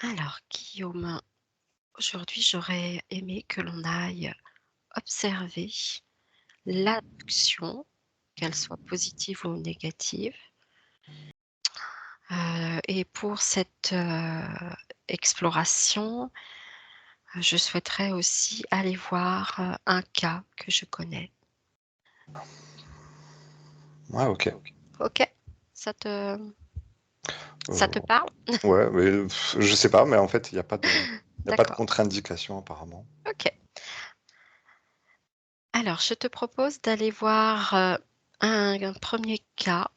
Alors, Guillaume, aujourd'hui, j'aurais aimé que l'on aille observer l'action, qu'elle soit positive ou négative. Et pour cette exploration, je souhaiterais aussi aller voir un cas que je connais. Ouais, ok. Ok, ça te, ça Euh, te parle? ouais, mais je sais pas, mais en fait, il y a pas de D'accord, contre-indication apparemment. ok. Alors, je te propose d'aller voir un premier cas,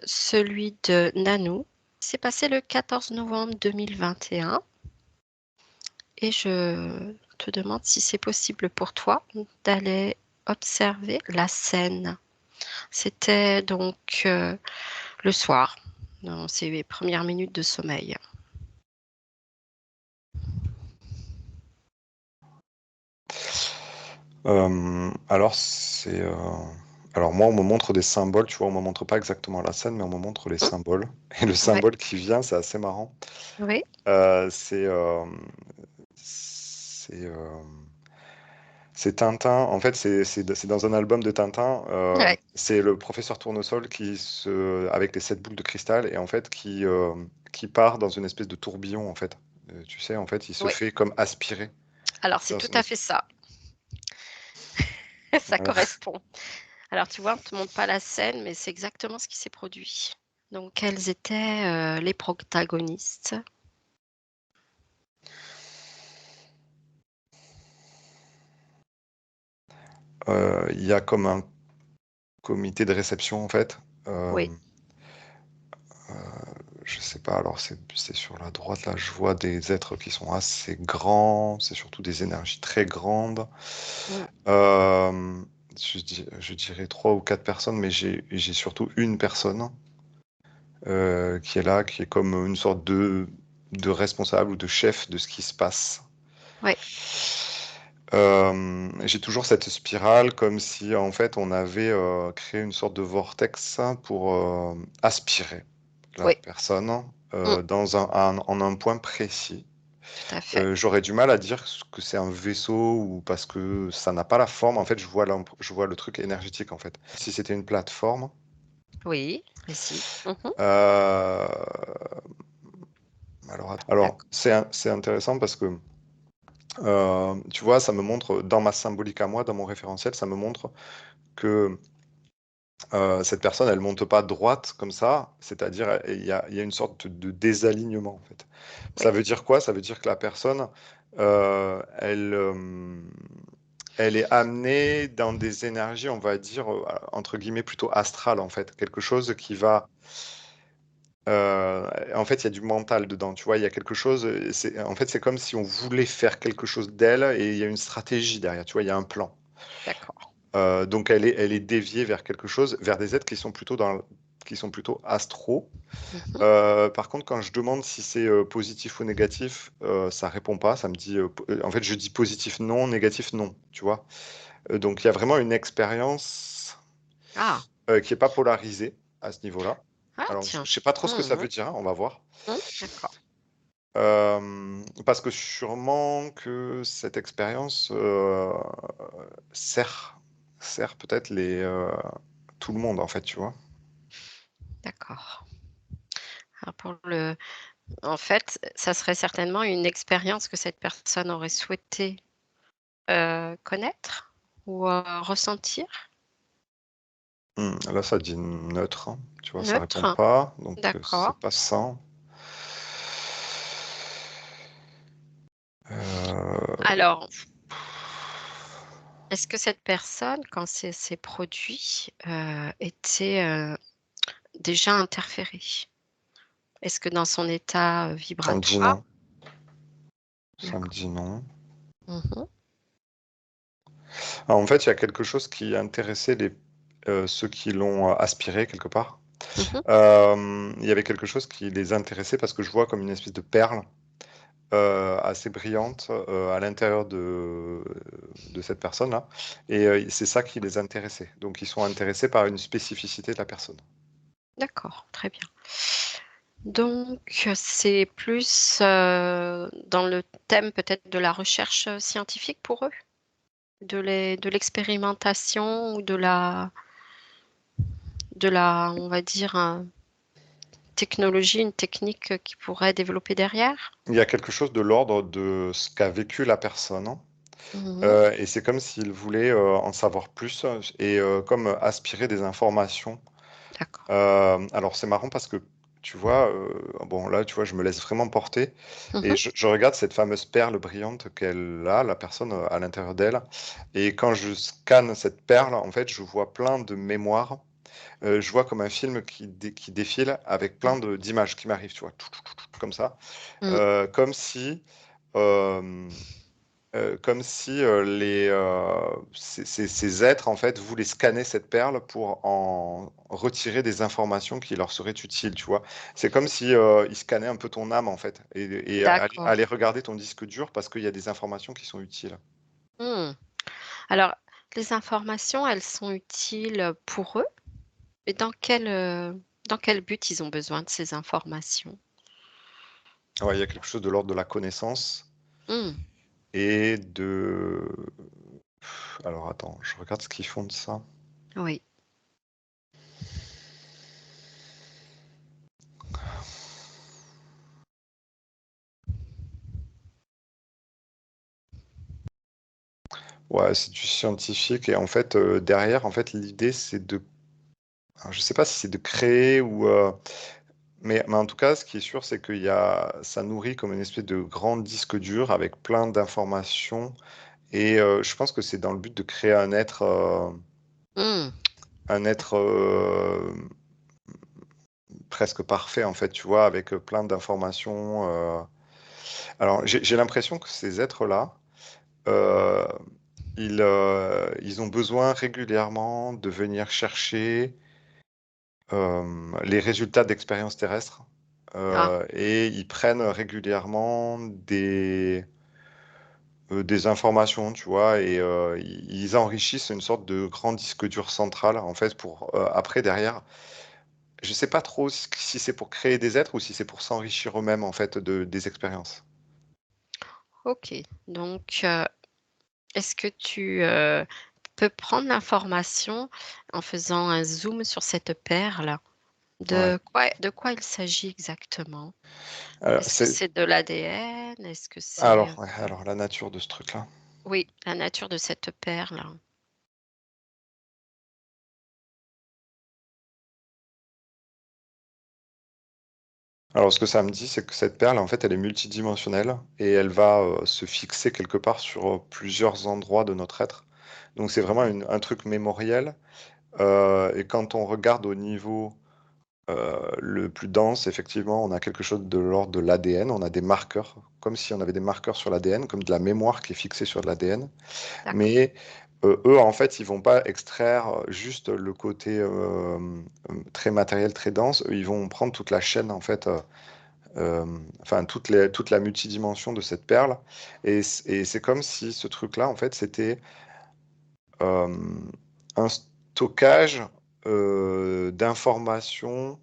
celui de Nanou. C'est passé le 14 novembre 2021 et je te demande si c'est possible pour toi d'aller observer la scène. C'était donc le soir, dans ses premières minutes de sommeil. Alors, alors moi, on me montre des symboles, tu vois, on me montre pas exactement la scène, mais on me montre les Hum, symboles. Et le ouais, symbole qui vient, c'est assez marrant. oui, C'est c'est c'est Tintin. En fait, c'est dans un album de Tintin. ouais, C'est le professeur Tournesol avec les 7 boules de cristal et en fait qui part dans une espèce de tourbillon en fait. Tu sais, en fait, il se oui. fait comme aspirer Alors, c'est dans tout une à fait espèce. ça. Ça Voilà. correspond. Alors, tu vois, on ne te montre pas la scène, mais c'est exactement ce qui s'est produit. Donc, quels étaient les protagonistes? Il y a comme un comité de réception en fait. Euh, Oui, euh, je sais pas, alors c'est sur la droite là, je vois des êtres qui sont assez grands, c'est surtout des énergies très grandes. mm, Euh, je dirais 3 ou 4 personnes, mais j'ai surtout une personne qui est là, qui est comme une sorte de responsable ou de chef de ce qui se passe. oui, J'ai toujours cette spirale comme si en fait on avait créé une sorte de vortex pour aspirer la oui, personne mm, en un point précis. tout à fait. J'aurais du mal à dire que c'est un vaisseau ou parce que ça n'a pas la forme. En fait, je vois le truc énergétique en fait. Si c'était une plateforme, Oui, précis. Mhm, euh, alors d'accord. c'est intéressant parce que tu vois, ça me montre dans ma symbolique à moi, dans mon référentiel, ça me montre que cette personne, elle monte pas droite comme ça, c'est-à-dire il y a une sorte de désalignement en fait. Ça Oui, veut dire quoi? Ça veut dire que la personne, elle est amenée dans des énergies, on va dire, entre guillemets, plutôt astrales en fait. Quelque chose qui va... en fait, il y a du mental dedans, tu vois, il y a quelque chose, en fait, c'est comme si on voulait faire quelque chose d'elle et il y a une stratégie derrière, tu vois, il y a un plan. d'accord. Donc elle est déviée vers quelque chose, vers des êtres qui sont plutôt astraux. Mhm, Par contre, quand je demande si c'est positif ou négatif, ça répond pas. Ça me dit, en fait, je dis positif non, négatif non, tu vois. Donc il y a vraiment une expérience ah, qui est pas polarisée à ce niveau-là. ah, Alors, tiens. je sais pas trop ce que ça Mhm, veut dire, hein, on va voir. d'accord. Parce que sûrement que cette expérience sert, sert peut-être tout le monde, en fait, tu vois. D'accord. Alors en fait, ça serait certainement une expérience que cette personne aurait souhaité connaître ou ressentir. Là, ça dit neutre, hein, tu vois, ça répond Neutre. pas, donc D'accord. c'est pas ça. Euh, Alors, est-ce que cette personne, quand c'est s'est produit, était déjà interférée? Est-ce que dans son état Ça me dit vibratoire? non. Ça me D'accord. dit non. Mhm. En fait, il y a quelque chose qui intéressait ceux qui l'ont aspiré quelque part. Mhm. Il y avait quelque chose qui les intéressait parce que je vois comme une espèce de perle assez brillante à l'intérieur de cette personne-là. Et c'est ça qui les intéressait. Donc, ils sont intéressés par une spécificité de la personne. D'accord, très bien. Donc, c'est plus dans le thème peut-être de la recherche scientifique pour eux, de l'expérimentation ou on va dire, technologie, une technique qui pourrait développer derrière. Il y a quelque chose de l'ordre de ce qu'a vécu la personne, hein. Mhm. Et c'est comme s'il voulait, en savoir plus, et comme aspirer des informations. D'accord. Alors c'est marrant parce que tu vois, bon là, tu vois, je me laisse vraiment porter et Mhm. je regarde cette fameuse perle brillante qu'elle a, la personne, à l'intérieur d'elle, et quand je scanne cette perle, en fait, je vois plein de mémoires. Je vois comme un film qui défile avec plein de d'images qui m'arrivent, tu vois? Comme ça, Mm. comme si, hem comme si, ces êtres, en fait, voulaient scanner cette perle pour en retirer des informations qui leur seraient utiles, tu vois? C'est comme si, ils scannaient un peu ton âme, en fait, et D'accord. allaient regarder ton disque dur parce qu'il y a des informations qui sont utiles. Mm. Alors, les informations, elles sont utiles pour eux, mais dans quel but ils ont besoin de ces informations? Ouais, il y a quelque chose de l'ordre de la connaissance Mm. et de alors attends, je regarde ce qu'ils font de ça. Oui. Ouais, c'est du scientifique et en fait, derrière, en fait, l'idée, c'est de alors je sais pas si c'est de créer ou, mais en tout cas, ce qui est sûr, c'est qu'il y a ça nourrit comme une espèce de grand disque dur avec plein d'informations et je pense que c'est dans le but de créer Mm. un être, presque parfait, en fait, tu vois? Avec, plein d'informations, alors j'ai l'impression que ces êtres-là, heu, ils ont besoin régulièrement de venir chercher, les résultats d'expériences terrestres, Ah, et ils prennent régulièrement des informations, tu vois? Et ils enrichissent une sorte de grand disque dur central, en fait, pour, après derrière, je sais pas trop si c'est pour créer des êtres ou si c'est pour s'enrichir eux-mêmes, en fait, des expériences. ok. Donc, est-ce que tu peux prendre l'information en faisant un zoom sur cette perle? Ouais. De quoi il s'agit exactement? Est-ce que C'est c'est de l'ADN? Est-ce que c'est, alors, ouais, alors la nature de ce truc-là. oui, la nature de cette perle? Alors ce que ça me dit, c'est que cette perle, en fait, elle est multidimensionnelle et elle va, se fixer quelque part sur, plusieurs endroits de notre être. Donc c'est vraiment un truc mémoriel, et quand on regarde au niveau, le plus dense, effectivement, on a quelque chose de l'ordre de l'ADN. On a des marqueurs, comme si on avait des marqueurs sur l'ADN, comme de la mémoire qui est fixée sur de l'ADN. D'accord. Mais, eux, en fait, ils vont pas extraire, juste le côté, très matériel, très dense. Eux, ils vont prendre toute la chaîne, en fait, enfin toute la multidimension de cette perle et c'est comme si ce truc-là, en fait, c'était, un stockage, d'informations,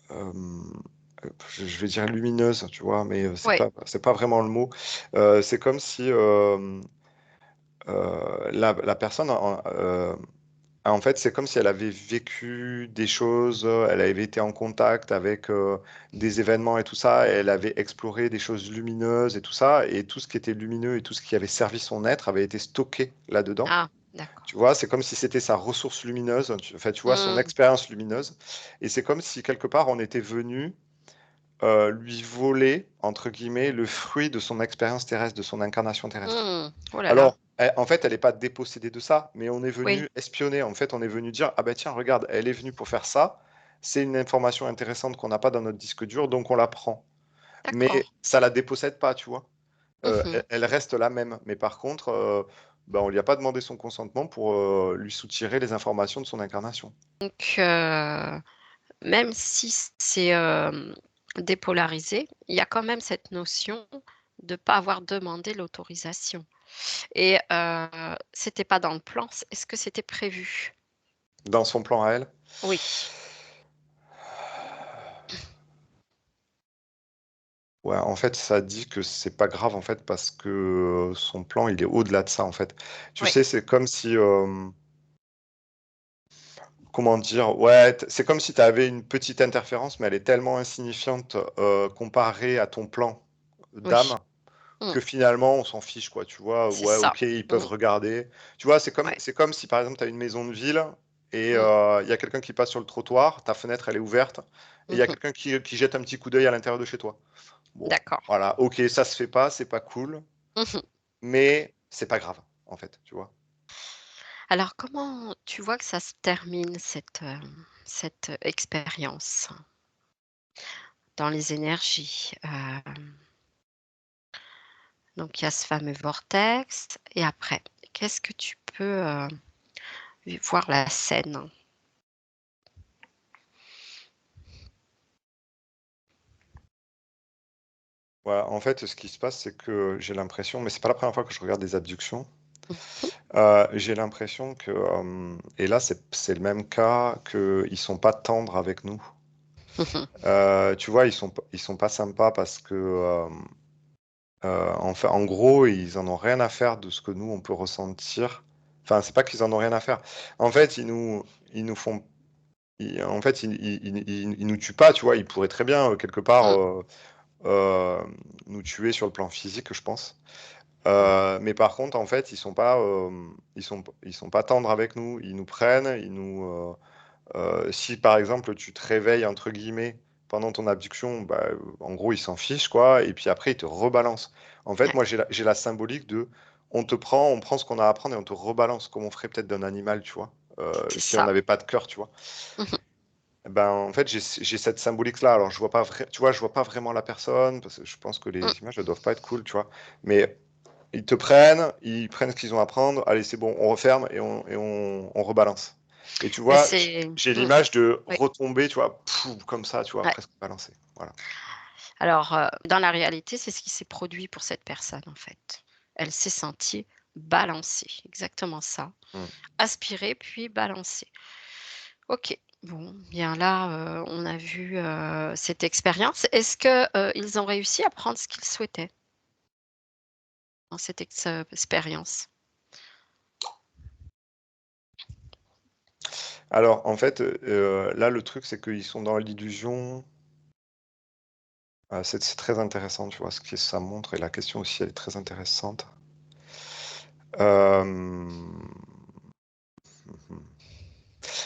hem, je vais dire lumineuses, tu vois? Mais, Oui. c'est pas vraiment le mot. C'est comme si, la personne en fait, c'est comme si elle avait vécu des choses, elle avait été en contact avec, des événements et tout ça, et elle avait exploré des choses lumineuses et tout ça, et tout ce qui était lumineux et tout ce qui avait servi son être avait été stocké là-dedans. Ah, d'accord. Tu vois? C'est comme si c'était sa ressource lumineuse, enfin, tu vois, son Mmh. expérience lumineuse, et c'est comme si quelque part on était venu, lui voler, entre guillemets, «le fruit de son expérience terrestre, de son incarnation terrestre». Mmh. Oh là là. Alors, en fait, elle est pas dépossédée de ça, mais on est Oui, venu espionner. En fait, on est venu dire: «Ah bah tiens, regarde, elle est venue pour faire ça. C'est une information intéressante qu'on n'a pas dans notre disque dur, donc on la prend». d'accord. Mais ça la dépossède pas, tu vois? Mmh. Elle reste la même. Mais par contre, bah, on lui a pas demandé son consentement pour, lui soutirer les informations de son incarnation. Donc, même si c'est, dépolarisé, il y a quand même cette notion de pas avoir demandé l'autorisation et c'était pas dans le plan, est-ce que c'était prévu? Dans son plan à elle. Oui. Ouais, en fait, ça dit que c'est pas grave, en fait, parce que son plan, il est au-delà de ça, en fait. Tu Oui, sais, c'est comme si, comment dire, ouais, c'est comme si tu avais une petite interférence, mais elle est tellement insignifiante comparée à ton plan oui. d'âme Mmh. que finalement, on s'en fiche, quoi. Tu vois, C'est ouais, ça. ok, ils peuvent Mmh. regarder. Tu vois, Ouais. c'est comme si, par exemple, tu as une maison de ville et Mmh. il y a quelqu'un qui passe sur le trottoir, ta fenêtre, elle est ouverte, et il y a Mmh. quelqu'un qui jette un petit coup d'œil à l'intérieur de chez toi. Bon, D'accord. voilà, ok, ça se fait pas, c'est pas cool, Mmh. mais c'est pas grave, en fait, tu vois. Alors comment tu vois que ça se termine cette expérience dans les énergies? Donc il y a ce fameux vortex et après, qu'est-ce que tu peux, voir la scène? Ouais, en fait, ce qui se passe, c'est que j'ai l'impression, mais c'est pas la première fois que je regarde des abductions, Mmh. j'ai l'impression que, et là, c'est le même cas, qu'ils sont pas tendres avec nous. Tu vois, ils sont pas sympas parce que, en gros, ils en ont rien à faire de ce que nous, on peut ressentir. Enfin, c'est pas qu'ils en ont rien à faire. En fait, ils nous font, en fait, ils nous tuent pas, tu vois. Ils pourraient très bien, quelque part, Mmh. euh, nous tuer sur le plan physique, je pense. Mmh. Mais par contre, en fait, ils sont pas tendres avec nous. Ils nous prennent, si par exemple tu te réveilles entre guillemets pendant ton abduction, bah, en gros ils s'en fichent quoi, et puis après ils te rebalancent. En fait, Ouais, moi j'ai la symbolique de on prend ce qu'on a à prendre et on te rebalance comme on ferait peut-être d'un animal, tu vois, c'est si on ça. n'avait pas de cœur, tu vois. Mmh. Ben en fait j'ai cette symbolique là. Alors je vois pas tu vois, je vois pas vraiment la personne parce que je pense que Mmh. les images elles doivent pas être cool, tu vois. Mais ils prennent ce qu'ils ont à prendre. Allez, c'est bon, on referme on rebalance. Et tu Mais vois, c'est j'ai mmh, l'image de oui, retomber, tu vois, pouf, comme ça, tu vois, ouais. presque balancé. Voilà. Alors, dans la réalité, c'est ce qui s'est produit pour cette personne, en fait. Elle s'est sentie balancée, exactement ça. Mm. Aspirée puis balancée. OK. Bon, bien là, on a vu, cette expérience. Est-ce que, ils ont réussi à prendre ce qu'ils souhaitaient dans cette expérience? Alors, en fait, là, le truc, c'est qu'ils sont dans l'illusion. C'est très intéressant, tu vois, ce que ça montre. Et la question aussi, elle est très intéressante. Euh,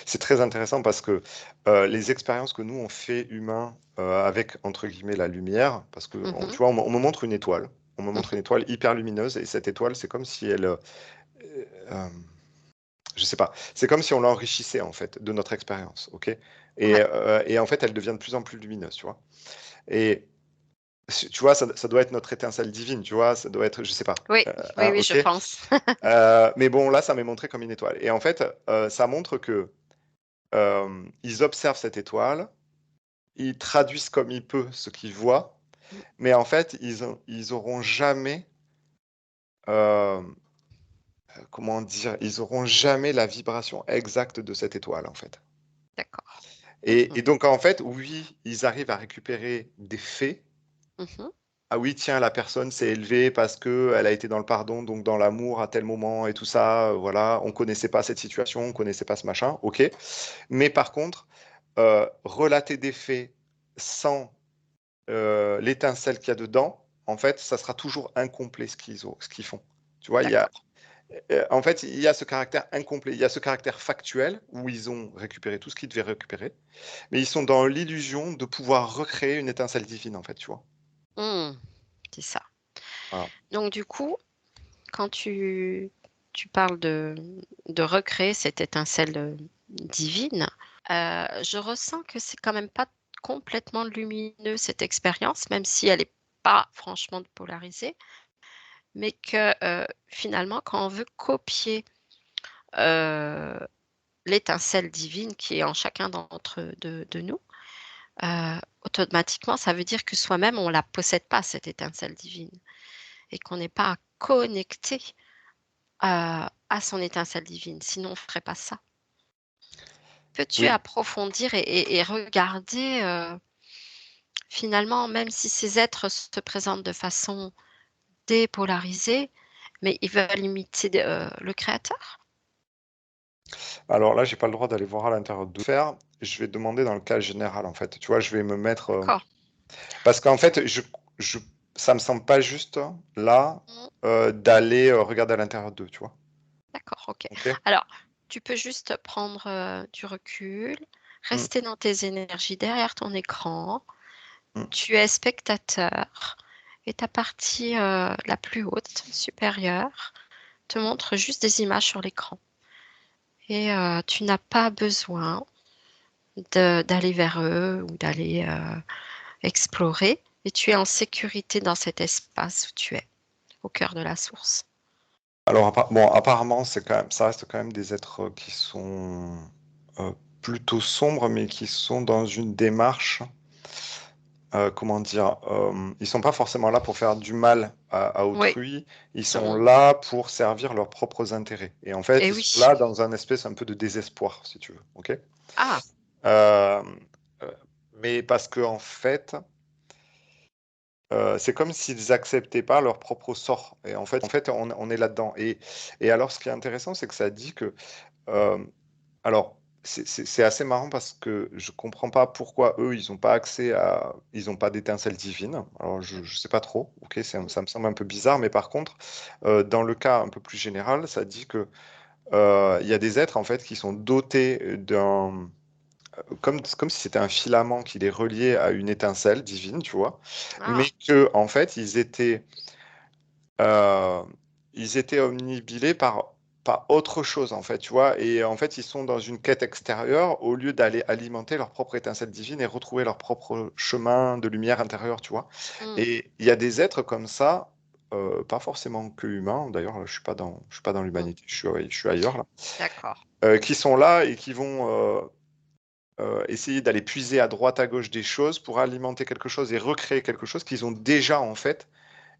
C'est très intéressant parce que les expériences que nous, on fait humains avec, entre guillemets, la lumière, parce que, Mmh. tu vois, on me montre une étoile. On me montre Mmh. une étoile hyper lumineuse et cette étoile, c'est comme si elle, euh, je sais pas, c'est comme si on l'enrichissait en fait de notre expérience, ok? Ouais. Et en fait, elle devient de plus en plus lumineuse, tu vois? Et tu vois, ça doit être notre étincelle divine, tu vois? Ça doit être, je sais pas, Oui, oui, hein, oui, je ok? pense. Mais bon, là, ça m'est montré comme une étoile. Et en fait, ça montre que ils observent cette étoile, ils traduisent comme ils peuvent ce qu'ils voient, Mmh, mais en fait, ils auront jamais, hem, comment dire? Ils auront jamais la vibration exacte de cette étoile, en fait. d'accord. Et Mmh. et donc en fait, oui, ils arrivent à récupérer des faits. Mmh. Ah oui, tiens, la personne s'est élevée parce qu'elle a été dans le pardon, donc dans l'amour à tel moment et tout ça, voilà. On connaissait pas cette situation, on connaissait pas ce machin, OK. Mais par contre, relater des faits sans l'étincelle qu'il y a dedans, en fait, ça sera toujours incomplet ce qu'ils font. Tu vois, D'accord. en fait, il y a ce caractère incomplet, il y a ce caractère factuel où ils ont récupéré tout ce qu'ils devaient récupérer, mais ils sont dans l'illusion de pouvoir recréer une étincelle divine, en fait, tu vois. Mmh, c'est ça. Voilà. Donc du coup, quand tu parles de recréer cette étincelle, divine, je ressens que c'est quand même pas complètement lumineux cette expérience, même si elle est pas franchement polarisée, mais que, finalement quand on veut copier, heu, l'étincelle divine qui est en chacun d'entre de nous, automatiquement ça veut dire que soi-même on la possède pas cette étincelle divine et qu'on n'est pas connecté à son étincelle divine, sinon on ne ferait pas ça. Peux-tu Oui, approfondir et regarder, finalement, même si ces êtres se présentent de façon dépolarisée, mais ils veulent imiter le créateur? Alors là, j'ai pas le droit d'aller voir à l'intérieur de faire. Je vais demander dans le cas général, en fait. Tu vois, je vais me mettre, D'accord. parce qu'en fait, je ça me semble pas juste, là, Mm. d'aller, regarder à l'intérieur d'eux, tu vois? D'accord, ok. OK? Alors, tu peux juste prendre du recul, Mmh, rester dans tes énergies derrière ton écran. mmh. Tu es spectateur et ta partie la plus haute, supérieure, te montre juste des images sur l'écran. Et tu n'as pas besoin d'aller vers eux ou d'aller explorer. Et tu es en sécurité dans cet espace où tu es, au cœur de la source. Alors bon, apparemment, c'est quand même ça reste quand même des êtres, qui sont, heu, plutôt sombres, mais qui sont dans une démarche, comment dire? Ils sont pas forcément là pour faire du mal à Oui. autrui, ils sont Mm. là pour servir leurs propres intérêts et en fait, Et ils sont oui. là dans un espèce un peu de désespoir, si tu veux, OK? Ah, Hem, mais parce qu'en fait, c'est comme s'ils acceptaient pas leur propre sort et en fait, on est là-dedans et alors ce qui est intéressant, c'est que ça dit que, hem, alors c'est assez marrant parce que je comprends pas pourquoi eux, ils ont pas d'étincelle divine. Alors je sais pas trop, OK, ça me semble un peu bizarre, mais par contre, dans le cas un peu plus général, ça dit que, il y a des êtres en fait qui sont dotés, d'un comme si c'était un filament qui les reliait à une étincelle divine, tu vois? Mais ah, qu'en fait, heu, ils étaient omnibilés par autre chose, en fait, tu vois? Et en fait, ils sont dans une quête extérieure au lieu d'aller alimenter leur propre étincelle divine et retrouver leur propre chemin de lumière intérieure, tu vois? mm, Et il y a des êtres comme ça, pas forcément que humains, d'ailleurs, je suis pas dans mm. l'humanité, je suis ailleurs là, D'accord. qui sont là et qui vont, essayer d'aller puiser à droite à gauche des choses pour alimenter quelque chose et recréer quelque chose qu'ils ont déjà en fait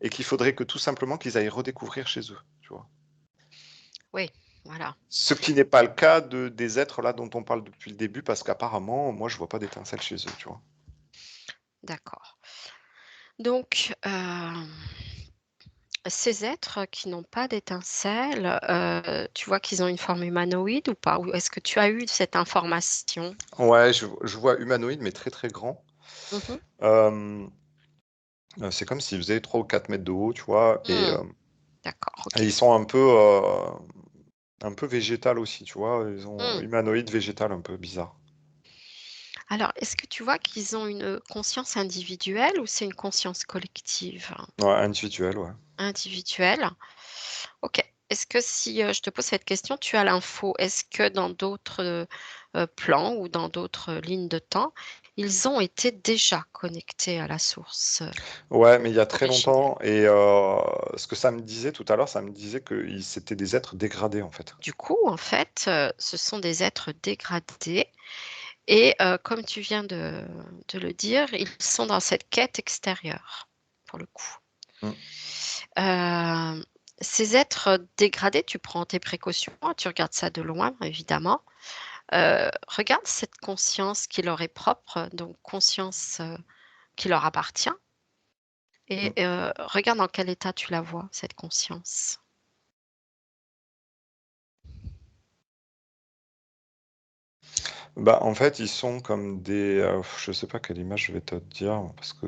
et qu'il faudrait que tout simplement qu'ils aillent redécouvrir chez eux, tu vois? Oui, voilà. Ce qui n'est pas le cas des êtres là dont on parle depuis le début parce qu'apparemment, moi je vois pas d'étincelles chez eux, tu vois? D'accord. Donc, ces êtres qui n'ont pas d'étincelles, tu vois qu'ils ont une forme humanoïde ou pas? Ou est-ce que tu as eu cette information? Ouais, je vois humanoïde mais très, très grand. Mmh. Hem, c'est comme s'ils faisaient 3 ou 4 mètres de haut, tu vois? Mmh. D'accord, Et OK. ils sont un peu végétal aussi, tu vois? Ils ont Mmh. humanoïde, végétal, un peu bizarre. Alors, est-ce que tu vois qu'ils ont une conscience individuelle ou c'est une conscience collective? Ouais, individuel, ouais. Individuelle? OK. Est-ce que si, je te pose cette question, tu as l'info? Est-ce que dans d'autres, plans ou dans d'autres lignes de temps, ils ont été déjà connectés à la source, Ouais, mais il y a très originelle? longtemps et ce que ça me disait tout à l'heure, ça me disait qu'ils c'était des êtres dégradés, en fait. Du coup, en fait, ce sont des êtres dégradés et comme tu viens de le dire, ils sont dans cette quête extérieure, pour le coup. Mmh. Hem, Ces êtres dégradés, tu prends tes précautions, hein, tu regardes ça de loin, évidemment. Regarde cette conscience qui leur est propre, donc conscience, qui leur appartient et Mmh. regarde dans quel état tu la vois, cette conscience. Bah, en fait, ils sont comme des, je sais pas quelle image je vais te dire parce que,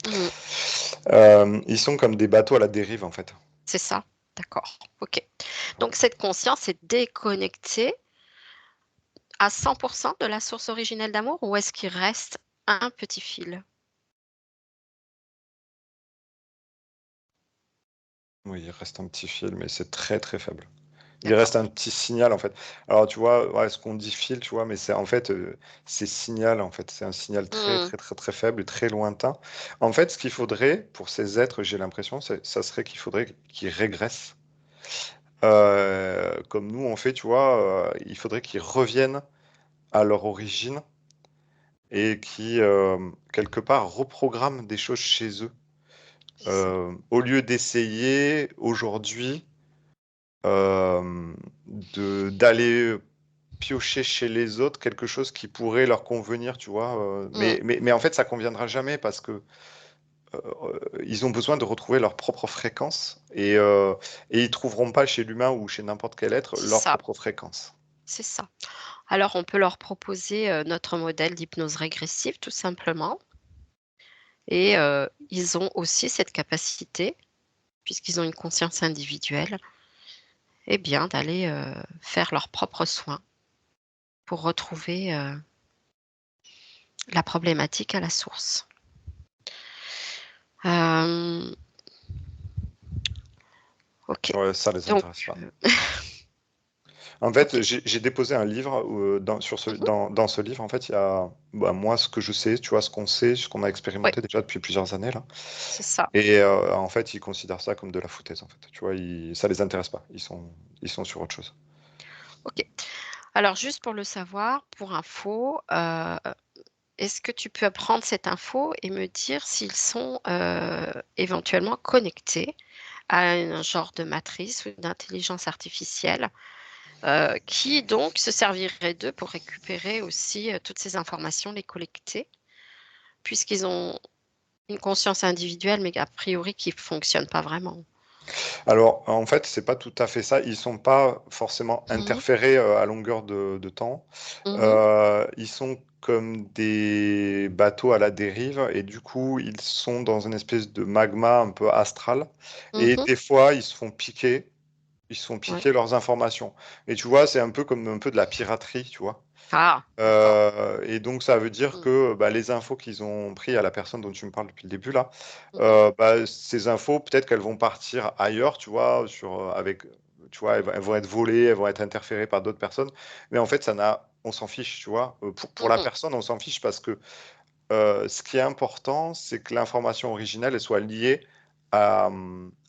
Mmh, ils sont comme des bateaux à la dérive, en fait. c'est ça? D'accord, OK. Tu vois? Donc cette conscience est déconnectée à 100 de la source originelle d'amour ou est-ce qu'il reste un petit fil? Oui, il reste un petit fil, mais c'est très, très faible. Il D'accord. reste un petit signal, en fait. Alors, tu vois, ouais, ce qu'on dit fil, tu vois, mais c'est en fait, c'est signal, en fait. C'est un signal très, Mmh, très, très, très faible et très lointain. En fait, ce qu'il faudrait pour ces êtres, j'ai l'impression, ça serait qu'il faudrait qu'ils régressent. Comme nous on fait, tu vois? Il faudrait qu'ils reviennent à leur origine et qui, quelque part reprogramment des choses chez eux. c'est ça. Au lieu d'essayer aujourd'hui, hem, d'aller, piocher chez les autres quelque chose qui pourrait leur convenir, tu vois. Mmh. Mais en fait, ça conviendra jamais parce que ils ont besoin de retrouver leur propre fréquence et ils trouveront pas chez l'humain ou chez n'importe quel être C'est leur ça, propre fréquence. c'est ça. Alors on peut leur proposer, notre modèle d'hypnose régressive tout simplement et ils ont aussi cette capacité, puisqu'ils ont une conscience individuelle, eh bien d'aller, faire leurs propres soins pour retrouver, la problématique à la source. Hem, OK, Ouais, ça les donc intéresse pas. En fait, OK. j'ai déposé un livre Mmh. dans ce livre, en fait, il y a bah, moi, ce que je sais, tu vois, ce qu'on sait, ce qu'on a Ouais, expérimenté déjà depuis plusieurs années, là. c'est ça. Et en fait, ils considèrent ça comme de la foutaise, en fait. Tu vois, ça les intéresse pas. Ils sont sur autre chose. OK. Alors juste pour le savoir, pour info, est-ce que tu peux prendre cette info et me dire s'ils sont, éventuellement connectés à un genre de matrice ou d'intelligence artificielle, qui donc se servirait d'eux pour récupérer aussi, toutes ces informations, les collecter, puisqu'ils ont une conscience individuelle, mais a priori qui fonctionne pas vraiment? Alors, en fait, c'est pas tout à fait ça. Ils sont pas forcément Mmh. interférés, à longueur de temps. Mmh. Ils sont comme des bateaux à la dérive et du coup, ils sont dans une espèce de magma un peu astral et Mmh. des fois, ils se font Ouais. piquer leurs informations et tu vois, c'est un peu comme un peu de la piraterie, tu vois? Ah! D'accord. Et donc ça veut dire Mmh. que, bah, les infos qu'ils ont pris à la personne dont tu me parles depuis le début là, Mmh. bah, ces infos peut-être qu'elles vont partir ailleurs, tu vois? Tu vois, elles vont être volées, elles vont être interférées par d'autres personnes. Mais en fait, ça n'a on s'en fiche, tu vois? Pour la Mmh. personne, on s'en fiche parce que, ce qui est important, c'est que l'information originelle, elle soit liée à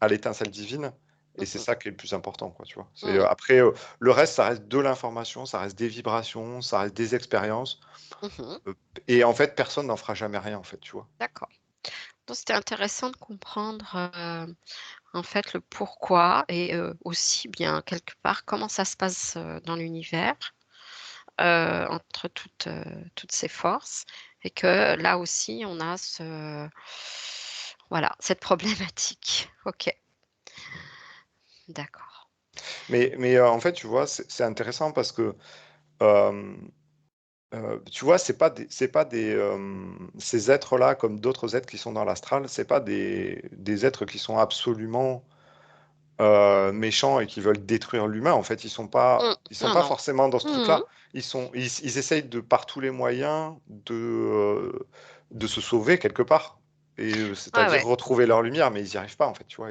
l'étincelle divine et c'est Mmh. ça qui est le plus important, quoi, tu vois? Mmh. Après, le reste, ça reste de l'information, ça reste des vibrations, ça reste des expériences. Mmh. Heu et en fait, personne n'en fera jamais rien, en fait, tu vois? D'accord. Donc c'était intéressant de comprendre, en fait, le pourquoi et aussi bien quelque part comment ça se passe, dans l'univers, entre toutes ces forces et que là aussi on a voilà, cette problématique. OK, d'accord. Mais en fait, tu vois, c'est intéressant parce que, hem, tu vois, c'est pas ces êtres-là, comme d'autres êtres qui sont dans l'astral, c'est pas des êtres qui sont absolument, méchants et qui veulent détruire l'humain. En fait, Mmh. ils sont Non, pas non. forcément dans ce Mmh mh. truc-là. Ils essayent par tous les moyens de se sauver quelque part et Ouais, c'est-à-dire ouais. retrouver leur lumière, mais ils y arrivent pas, en fait, tu vois?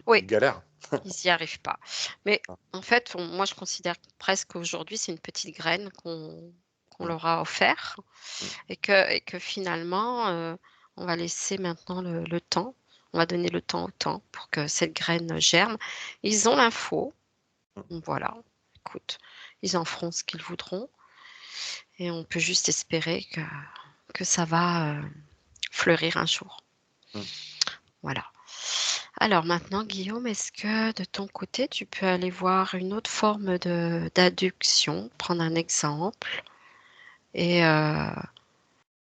Oui, Ils galèrent. ils y arrivent pas. Mais en fait, moi je considère presque qu'aujourd'hui c'est une petite graine qu'on Mmh, leur a offert mmh, et que finalement, on va laisser maintenant le temps. On va donner le temps au temps pour que cette graine germe. Ils ont l'info, mmh, voilà, écoute, ils en feront ce qu'ils voudront et on peut juste espérer que ça va, fleurir un jour. mmh. Voilà. Alors maintenant, Guillaume, est-ce que de ton côté, tu peux aller voir une autre forme de d'adduction, prendre un exemple et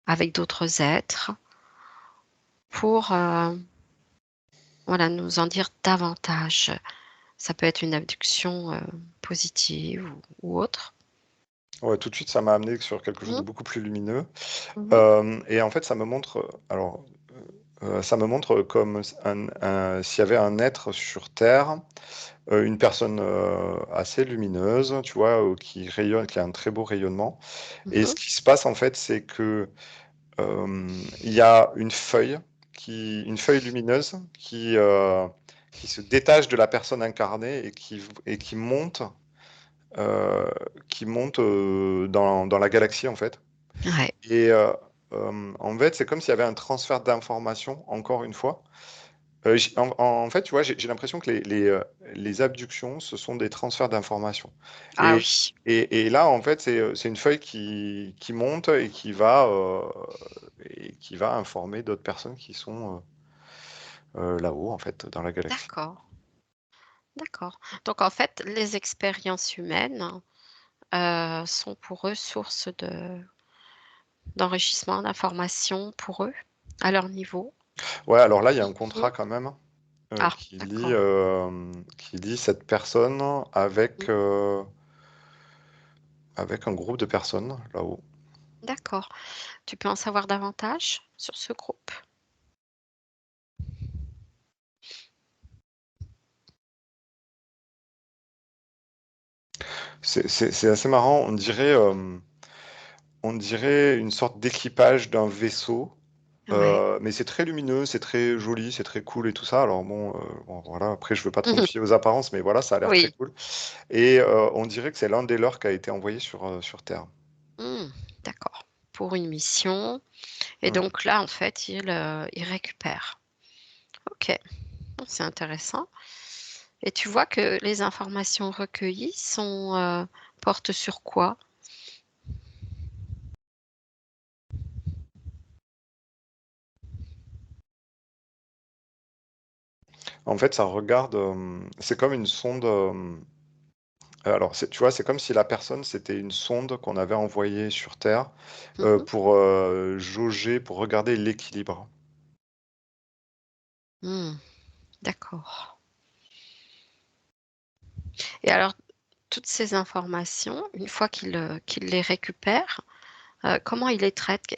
avec d'autres êtres pour, voilà, nous en dire davantage? Ça peut être une abduction, positive ou autre. Ouais, tout de suite, ça m'a amené sur quelque chose de Mmh. beaucoup plus lumineux. Mmh. Et en fait, ça me montre, ça me montre comme s'il y avait un être sur terre, une personne, assez lumineuse, tu vois? Qui rayonne, qui a un très beau rayonnement et ce Mmh. qui se passe, en fait, c'est que, il y a une feuille lumineuse qui se détache de la personne incarnée et heu, qui monte, dans la galaxie, en fait. Ouais. Et en fait, c'est comme s'il y avait un transfert d'informations, encore une fois. J en fait, tu vois, j'ai l'impression que les abductions, ce sont des transferts d'informations Ah et oui. et là, en fait, c'est une feuille qui monte et qui va informer d'autres personnes qui sont, là-haut, en fait, dans la galaxie. D'accord, d'accord. Donc en fait, les expériences humaines, sont pour eux source d'enrichissement, d'informations pour eux, à leur niveau. Ouais, alors là, il y a un Mmh. contrat quand même Ah, d'accord. qui lie cette personne avec, Mmh. avec un groupe de personnes là-haut. D'accord. Tu peux en savoir davantage sur ce groupe? C'est assez marrant, on dirait une sorte d'équipage d'un vaisseau, Ouais. mais c'est très lumineux, c'est très joli, c'est très cool et tout ça. Alors bon voilà, après je veux pas trop me Mmh. fier aux apparences, mais voilà, ça a l'air très Oui. cool et on dirait que c'est l'un des leurs qui a été envoyé sur Terre. Mmh. D'accord. Pour une mission et Mmh. donc là, en fait, ils récupèrent. OK. Oh, c'est intéressant et tu vois que les informations recueillies portent sur quoi? En fait, ça regarde, c'est comme une sonde, alors tu vois, c'est comme si la personne, c'était une sonde qu'on avait envoyée sur Terre, Mmh. pour, jauger, pour regarder l'équilibre. Mmh. D'accord et alors toutes ces informations, une fois qu'ils les récupèrent, comment ils les traitent?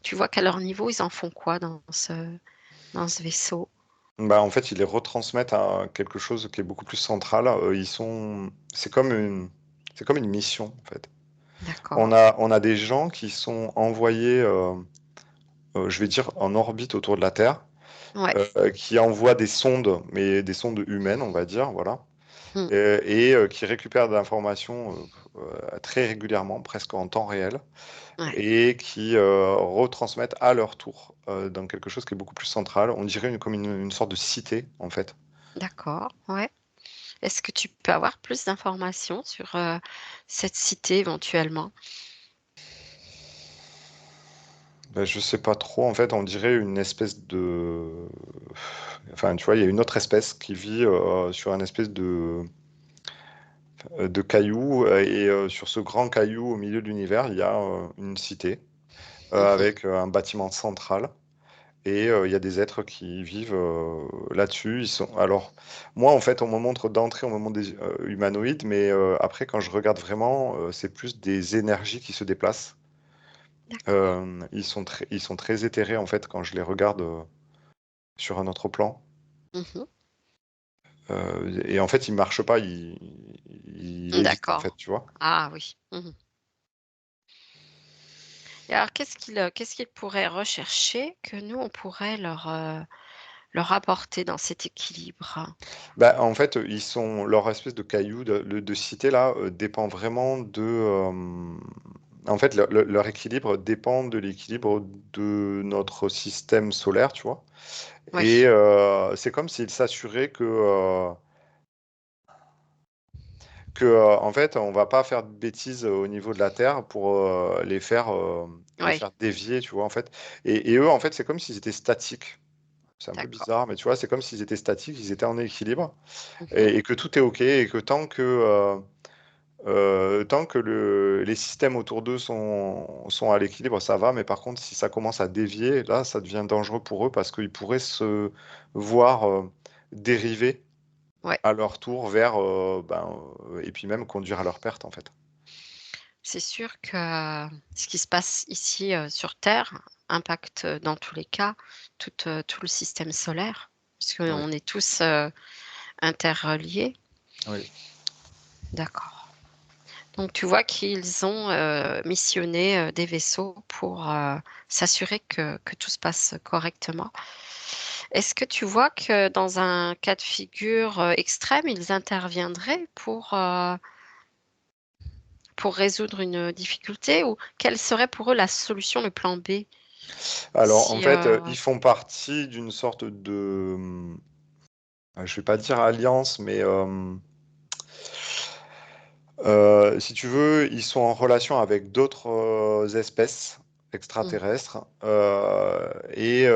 Tu vois qu'à leur niveau, ils en font quoi dans ce vaisseau? Bah, en fait, ils les retransmettent à quelque chose qui est beaucoup plus central, c'est comme une mission, en fait. D'accord. On a des gens qui sont envoyés, je vais dire en orbite autour de la Terre, Ouais. qui envoient des sondes, mais des sondes humaines, on va dire, voilà, Mmh. qui récupèrent de l'information, très régulièrement, presque en temps réel Ouais. et qui, retransmettent à leur tour, dans quelque chose qui est beaucoup plus central. On dirait comme une sorte de cité, en fait. D'accord, ouais. Est-ce que tu peux avoir plus d'informations sur, cette cité éventuellement? Bah, je sais pas trop, en fait, on dirait une espèce de enfin, tu vois, il y a une autre espèce qui vit, sur un espèce de caillou, et sur ce grand caillou au milieu de l'univers, il y a, une cité, Mmh. avec, un bâtiment central et il y a des êtres qui vivent, là-dessus. Ils sont alors moi, en fait, on me montre d'entrée, on me montre des, humanoïdes, mais après quand je regarde vraiment, c'est plus des énergies qui se déplacent. D'accord. Ils sont très éthérés, en fait, quand je les regarde, sur un autre plan, Mmh. et en fait, ils marchent pas, ils lévitent, en fait, D'accord. tu vois? Ah oui. Mmh. Et alors qu'est-ce qu'ils pourraient rechercher que nous, on pourrait leur apporter dans cet équilibre? Bah, en fait, leur espèce de caillou de cité là, dépend vraiment en fait, leur équilibre dépend de l'équilibre de notre système solaire, tu vois? Et Oui, c'est comme s'ils s'assuraient en fait, on va pas faire de bêtises au niveau de la Terre pour, les oui, faire dévier, tu vois, en fait? Et eux, en fait, c'est comme s'ils étaient statiques. C'est un peu d'accord. bizarre, mais tu vois, c'est comme s'ils étaient statiques, ils étaient en équilibre Mmh. et que tout est OK et que tant que les systèmes autour d'eux sont à l'équilibre, ça va, mais par contre, si ça commence à dévier, là, ça devient dangereux pour eux parce qu'ils pourraient se voir, dériver Ouais, à leur tour vers, et puis même conduire à leur perte, en fait. c'est sûr que ce qui se passe ici, sur Terre impacte, dans tous les cas tout le système solaire, Oui, puisqu'on est tous, interreliés. oui, D'accord. Donc tu vois qu'ils ont, missionné, des vaisseaux pour, s'assurer que tout se passe correctement. Est-ce que tu vois que dans un cas de figure, extrême, ils interviendraient pour résoudre une difficulté ou quelle serait pour eux la solution, le plan B? alors, en Si, fait, ils font partie d'une sorte de, je vais pas dire alliance, mais, si tu veux, ils sont en relation avec d'autres, espèces mmh, extraterrestres, et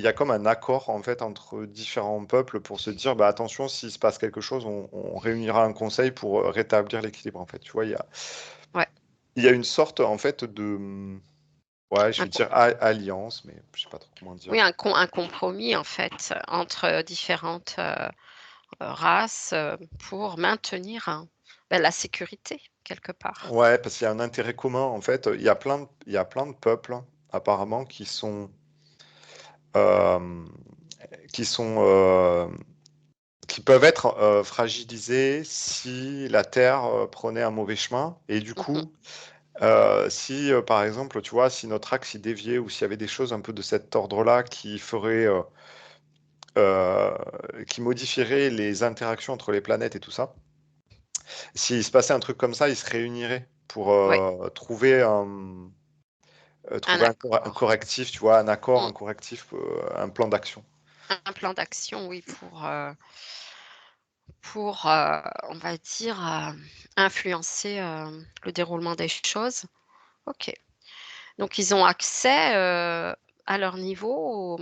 il y a comme un accord en fait entre différents peuples pour se dire bah attention, s'il se passe quelque chose, on réunira un conseil pour rétablir l'équilibre en fait. Tu vois, Ouais, il y a une sorte en fait de ouais, je un vais co dire alliance, mais je sais pas trop comment dire. oui, un compromis, en fait, entre différentes, races, pour maintenir la sécurité, quelque part. Ouais, parce qu'il y a un intérêt commun en fait. Il y a plein de peuples apparemment euh, qui sont qui peuvent être fragilisés si la Terre prenait un mauvais chemin. Et du Mmh. coup, si par exemple, tu vois, si notre axe y déviait ou s'il y avait des choses un peu de cet ordre-là qui feraient, euh, qui modifieraient les interactions entre les planètes et tout ça, s'il se passait un truc comme ça, ils se réuniraient pour Ouais, un trouver un accord. correctif, tu vois, un accord, Mmh. un correctif, un plan d'action. Un plan d'action, oui, pour, on va dire, influencer, le déroulement des choses. OK. Donc ils ont accès, à leur niveau,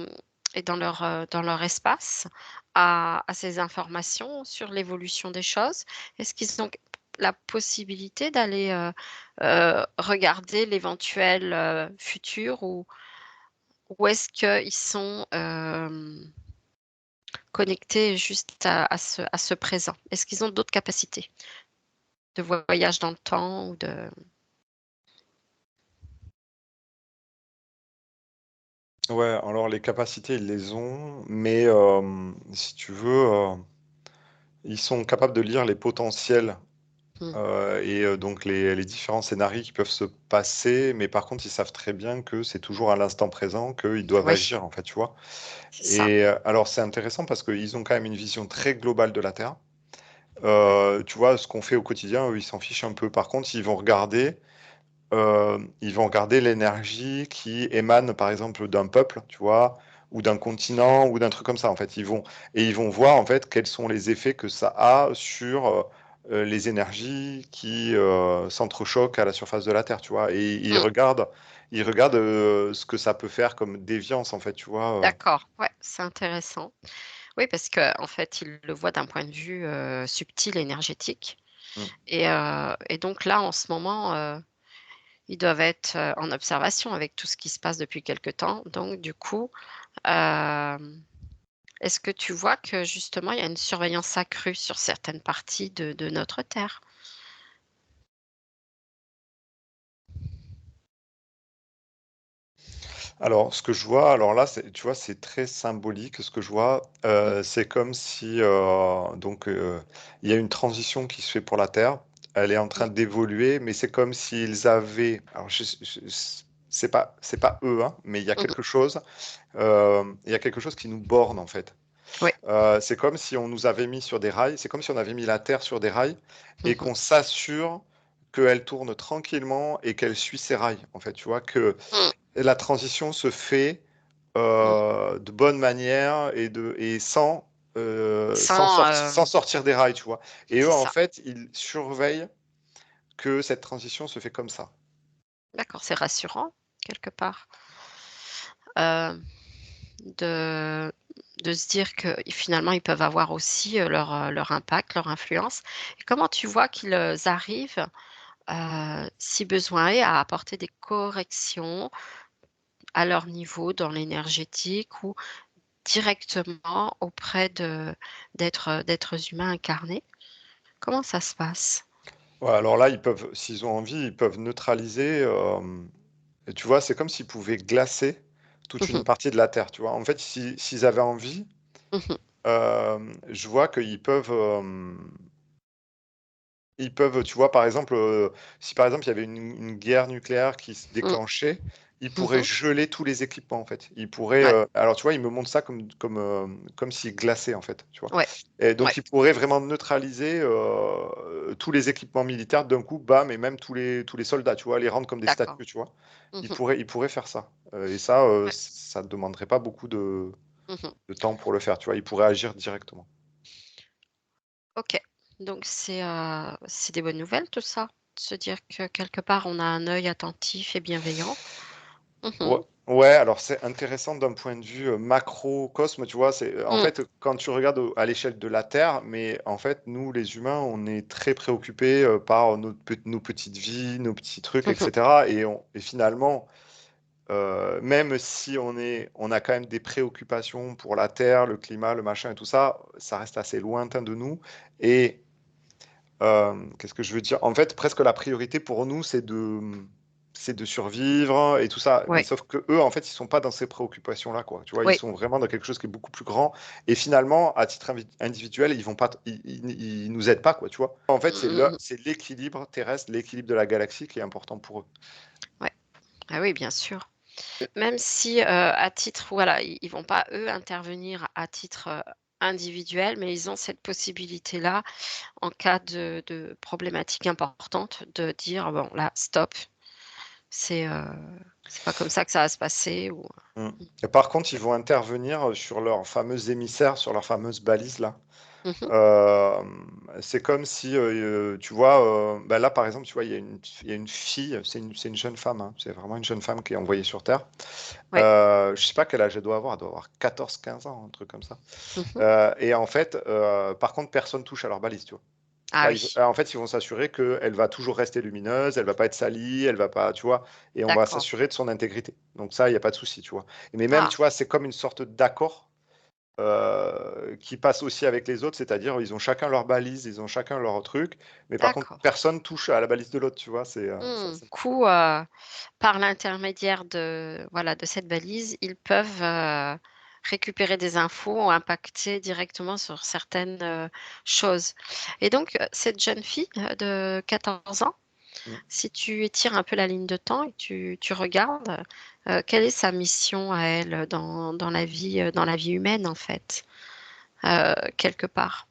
et dans leur espace à ces informations sur l'évolution des choses. Est-ce qu'ils ont la possibilité d'aller, regarder l'éventuel, futur, ou est-ce qu'ils sont, connectés juste à ce présent? Est-ce qu'ils ont d'autres capacités de voyage dans le temps ou de Ouais, alors les capacités, ils les ont, mais si tu veux, ils sont capables de lire les potentiels mmh, et donc les différents scénarios qui peuvent se passer, mais par contre, ils savent très bien que c'est toujours à l'instant présent qu'ils doivent oui, agir, en fait, tu vois. c'est ça. Et alors, c'est intéressant parce qu'ils ont quand même une vision très globale de la Terre. Tu vois, ce qu'on fait au quotidien, eux, ils s'en fichent un peu. Par contre, ils vont regarder l'énergie qui émane, par exemple, d'un peuple, tu vois, ou d'un continent, ou d'un truc comme ça, en fait. Ils vont voir, en fait, quels sont les effets que ça a sur les énergies qui s'entrechoquent à la surface de la Terre, tu vois. Et Mmh, ils regardent ce que ça peut faire comme déviance, en fait, tu vois. d'accord, ouais, c'est intéressant. Oui, parce qu'en fait, il le voit d'un point de vue, subtil, énergétique, Mm. et donc là, en ce moment, ils doivent être, en observation avec tout ce qui se passe depuis quelque temps. Donc du coup, hem, est-ce que tu vois que justement, il y a une surveillance accrue sur certaines parties de notre Terre? Alors, ce que je vois, alors là, tu vois, c'est très symbolique. Ce que je vois, Mmh, c'est comme si, il y a une transition qui se fait pour la Terre. Elle est en mmh, train d'évoluer, mais c'est comme s'ils avaient, alors c'est pas eux, hein, mais mmh. il y a quelque chose qui nous borne, en fait. Oui. C'est comme si on nous avait mis sur des rails, c'est comme si on avait mis la Terre sur des rails et Mmh mh. qu'on s'assure qu'elle tourne tranquillement et qu'elle suit ses rails, en fait, tu vois? Que Mmh, la transition se fait, mmh. de bonne manière et Sans, sans sortir des rails, tu vois? Et eux, c'est en ça. fait, ils surveillent que cette transition se fait comme ça. D'accord, c'est rassurant quelque part, heu, de se dire que finalement ils peuvent avoir aussi, leur impact, leur influence. Et comment tu vois qu'ils, arrivent, si besoin est, à apporter des corrections à leur niveau dans l'énergétique ou directement auprès d'êtres humains incarnés? Comment ça se passe? Ouais, alors là, ils peuvent s'ils ont envie, ils peuvent neutraliser, et tu vois, c'est comme s'ils pouvaient glacer toute Mmh une mh. partie de la Terre, tu vois? En fait, s'ils avaient envie, Mmh. je vois qu'ils peuvent, tu vois, par exemple, si par exemple il y avait une guerre nucléaire qui se Mmh. déclenchait, ils Mmh pourraient mh. geler tous les équipements, en fait. Ils pourraient, Ouais, alors tu vois, ils me montrent ça comme s'ils glaçaient, en fait, tu vois? ouais, Et ouais, donc ils pourraient vraiment neutraliser, tous les équipements militaires d'un coup, bam et même tous les soldats, tu vois? Les rendre comme des d'accord. statues, tu vois? Mmh mh. Ils pourraient faire ça, et ça, Ouais. ça ne demanderait pas beaucoup Mmh mh. de temps pour le faire, tu vois? Ils pourraient agir directement. OK. Donc c'est des bonnes nouvelles tout ça? De se dire que quelque part on a un œil attentif et bienveillant. Mmh Ouais, mh. Ouais, alors c'est intéressant d'un point de vue macrocosme, tu vois. En Mm. fait, quand tu regardes à l'échelle de la Terre, mais en fait, nous, les humains, on est très préoccupés par nos petites vies, nos petits trucs, etc. Et finalement, même si on a quand même des préoccupations pour la Terre, le climat, le machin et tout ça, ça reste assez lointain de nous. Et qu'est-ce que je veux dire? En fait, presque la priorité pour nous, c'est de survivre et tout ça. Mais Oui, sauf que eux, en fait, ils sont pas dans ces préoccupations-là, quoi. Tu vois, ils oui. sont vraiment dans quelque chose qui est beaucoup plus grand. Et finalement, à titre individuel, ils vont pas, ils nous aident pas, quoi. Tu vois. En fait, Mm. c'est l'équilibre terrestre, l'équilibre de la galaxie qui est important pour eux. Ouais. Ah oui, bien sûr. Même si à titre, voilà, ils vont pas eux intervenir à titre individuel, mais ils ont cette possibilité-là en cas de problématique importante de dire bon là stop, c'est euh, c'est pas comme ça que ça va se passer ou. Mm. Et par contre, ils vont intervenir sur leurs fameux émissaires, sur leurs fameuses balises là. Mhm. Euh, c'est comme si, tu vois, bah là par exemple, tu vois, il y a une fille, c'est une jeune femme, hein, c'est vraiment une jeune femme qui est envoyée sur Terre. Ouais. Je sais pas quel âge elle doit avoir 14, 15 ans, un truc comme ça. Mhm. Et en fait, par contre, personne touche à leur balise, tu vois. Ah Là, oui, en fait, ils vont s'assurer qu'elle va toujours rester lumineuse, elle va pas être salie, elle va pas, tu vois, et on va d'accord. s'assurer de son intégrité. Donc ça, il n'y a pas de souci, tu vois. Mais même, Ah, tu vois, c'est comme une sorte d'accord qui passe aussi avec les autres, c'est-à-dire ils ont chacun leur balise, ils ont chacun leur truc, mais par contre, d'accord. personne touche à la balise de l'autre, tu vois. Coup, par l'intermédiaire de voilà de cette balise, ils peuvent récupérer des infos ou impacter directement sur certaines choses. Et donc, cette jeune fille de 14 ans, Mm. si tu étires un peu la ligne de temps et tu regardes, quelle est sa mission à elle dans la vie humaine, en fait, quelque part.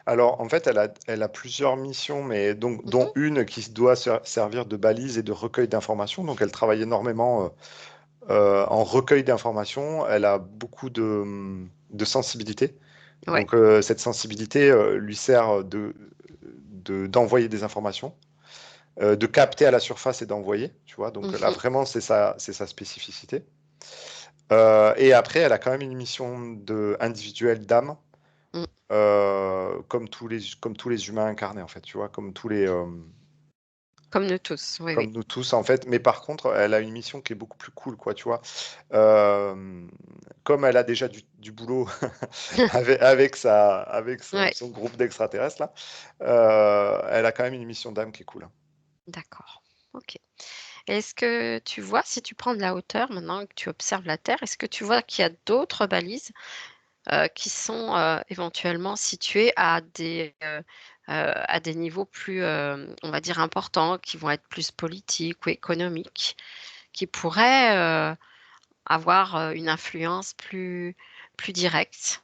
Alors, en fait, elle a plusieurs missions, mais donc, Mhm. dont une qui doit servir de balise et de recueil d'informations. Donc, elle travaille énormément en recueil d'informations. Elle a beaucoup de sensibilité. Ouais. Donc, cette sensibilité lui sert d'envoyer des informations, de capter à la surface et d'envoyer, tu vois. Donc, là, Mhm. vraiment, c'est sa spécificité. Et après, elle a quand même une mission individuelle d'âme, Mm. comme tous les humains incarnés, en fait, tu vois, Comme nous tous, oui, oui. comme nous tous, en fait. Mais par contre, elle a une mission qui est beaucoup plus cool, quoi, tu vois. Euh, Comme elle a déjà du boulot avec Ouais, son groupe d'extraterrestres, là, elle a quand même une mission d'âme qui est cool, hein. d'accord. Ok. Est-ce que tu vois, si tu prends de la hauteur maintenant que tu observes la Terre, est-ce que tu vois qu'il y a d'autres balises qui sont éventuellement situées à des niveaux plus, on va dire, importants, qui vont être plus politiques ou économiques, qui pourraient avoir une influence plus directe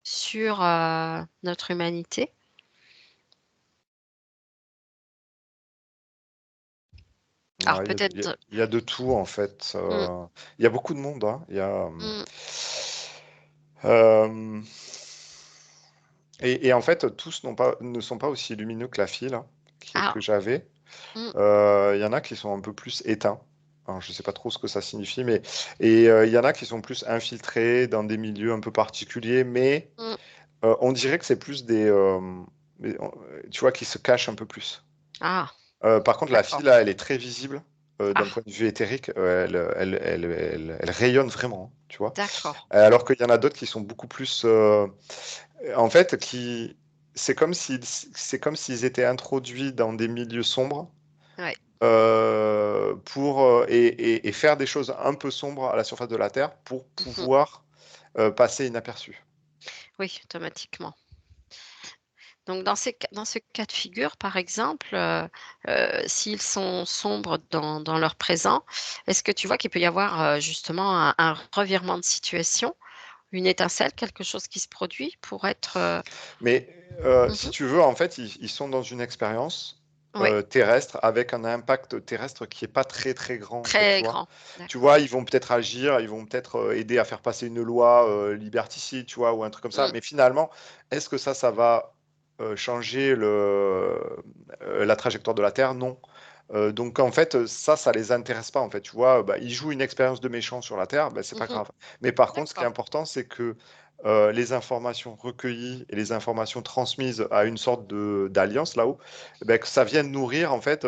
sur notre humanité? Alors Ouais, peut-être. il y a de tout, en fait. Mm, Il y a beaucoup de monde, hein. mm. Euh, et en fait, tous ne sont pas aussi lumineux que la fille, là, que Ah, j'avais. mm, Il y en a qui sont un peu plus éteints. Alors, je ne sais pas trop ce que ça signifie, mais il y en a qui sont plus infiltrés dans des milieux un peu particuliers, mais mm. on dirait que c'est plus tu vois, qui se cachent un peu plus. Ah, Par contre, la fille, d'accord. là, elle est très visible d'un Ah, point de vue éthérique. Elle rayonne vraiment, hein, tu vois. d'accord. Alors qu'il y en a d'autres qui sont beaucoup plus, en fait, c'est comme s'ils étaient introduits dans des milieux sombres Ouais. et faire des choses un peu sombres à la surface de la Terre pour Mhm. pouvoir passer inaperçus. Oui, automatiquement. Donc, dans ce cas de figure, par exemple, s'ils sont sombres dans leur présent, est-ce que tu vois qu'il peut y avoir justement un revirement de situation, une étincelle, quelque chose qui se produit pour être. Mais si Mhm. tu veux, en fait, ils sont dans une expérience Oui, terrestre avec un impact terrestre qui est pas très très grand, en fait, tu très vois. grand. Tu D'accord. vois, ils vont peut-être agir, ils vont peut-être aider à faire passer une loi liberticide, tu vois, ou un truc comme ça. Mm. Mais finalement, est-ce que ça va changer la trajectoire de la Terre? Non. Donc en fait, ça les intéresse pas en fait, tu vois? Bah, ils jouent une expérience de méchant sur la Terre, bah, c'est pas Mmh. grave. Mais par contre, ce qui est D'accord. important, c'est que, les informations recueillies et les informations transmises à une sorte d'alliance là-haut, bah, que ça vienne nourrir en fait,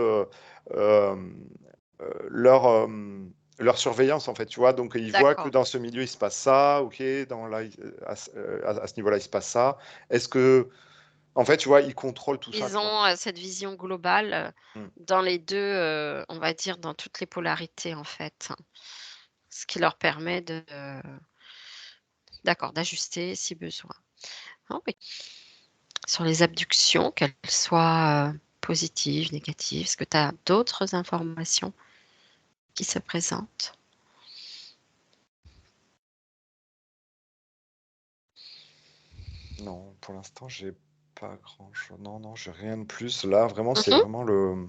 hem, leur, leur surveillance en fait, tu vois? Donc ils voient que D'accord. dans ce milieu, il se passe ça, OK, dans là, à ce niveau-là, il se passe ça. Est-ce que en fait, tu vois, ils contrôlent tout ça, Ils tu vois? ont, cette vision globale, Mmh. dans les 2, on va dire dans toutes les polarités, en fait. Ce qui leur permet de d'accord, d'ajuster si besoin. Ah oui. Sur les abductions, qu'elles soient, positives, négatives, est-ce que tu as d'autres informations qui se présentent? Non, pour l'instant, j'ai pas grand-chose. Non, non, j'ai rien de plus. Là, vraiment, c'est Mmh. vraiment le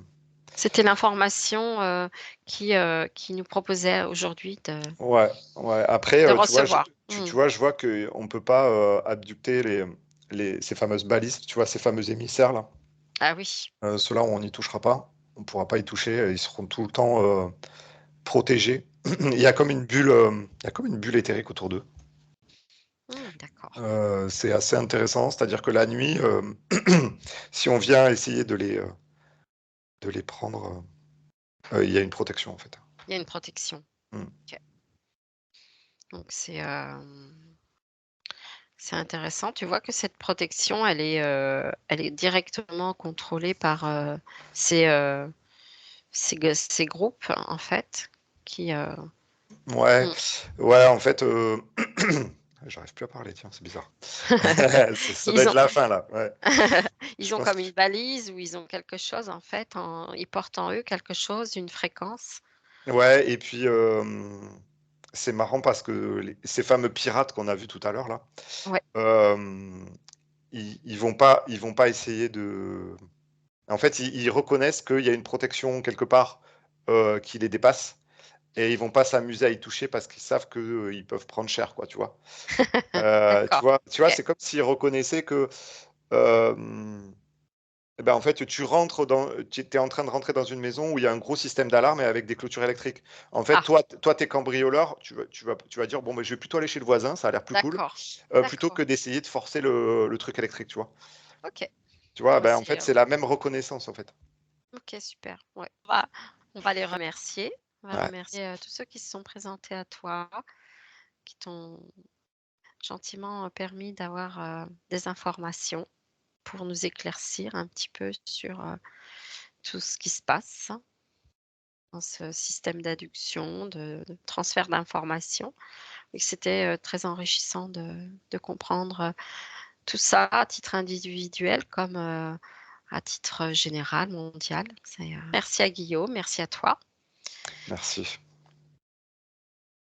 C'était l'information, qui nous proposait aujourd'hui ouais, ouais. Après, de tu vois, recevoir. Mmh. tu vois, je vois qu'on peut pas, abducter ces fameuses balises, tu vois, ces fameux émissaires-là. Ah oui. Ceux-là, on n'y touchera pas. On pourra pas y toucher, ils seront tout le temps, protégés. Il y a comme une bulle éthérique autour d'eux. Mmh, d'accord. C'est assez intéressant, c'est-à-dire que la nuit, si on vient essayer de les prendre, il y a une protection, en fait. Il y a une protection. Mmh. OK. Donc c'est intéressant. Tu vois que cette protection, elle est directement contrôlée par, ces, ces groupes, en fait, qui, Ouais, mmh. ouais, en fait, j'arrive plus à parler, tiens, c'est bizarre. Ça doit Ils être ont la fin là, ouais. Je ils ont pense comme une balise ou ils ont quelque chose, en fait, ils portent en eux quelque chose, une fréquence. ouais et puis, c'est marrant parce que ces fameux pirates qu'on a vus tout à l'heure là, Ouais, hem, ils vont pas essayer de en fait, ils reconnaissent qu'il y a une protection quelque part, qui les dépasse et ils vont pas s'amuser à y toucher parce qu'ils savent que, ils peuvent prendre cher quoi, tu vois? d'accord. Tu vois, OK. c'est comme s'ils reconnaissaient que, hem et ben, en fait, tu es en train de rentrer dans une maison où il y a un gros système d'alarme et avec des clôtures électriques. En fait, Ah, toi, tu es cambrioleur, tu vas dire: «Bon, ben, je vais plutôt aller chez le voisin, ça a l'air plus cool», d'accord. plutôt que D'accord. d'essayer de forcer le truc électrique, tu vois? OK. Tu vois? Bah, Ben, en fait, c'est la même reconnaissance, en fait. OK, super. Ouais. On va les remercier. On va Ouais, remercier, tous ceux qui se sont présentés à toi, qui t'ont gentiment, permis d'avoir, des informations pour nous éclaircir un petit peu sur, tout ce qui se passe dans ce système d'adduction, de transfert d'informations et que c'était, très enrichissant de comprendre, tout ça à titre individuel comme, à titre, général, mondial. Merci à Guillaume, merci à toi. merci.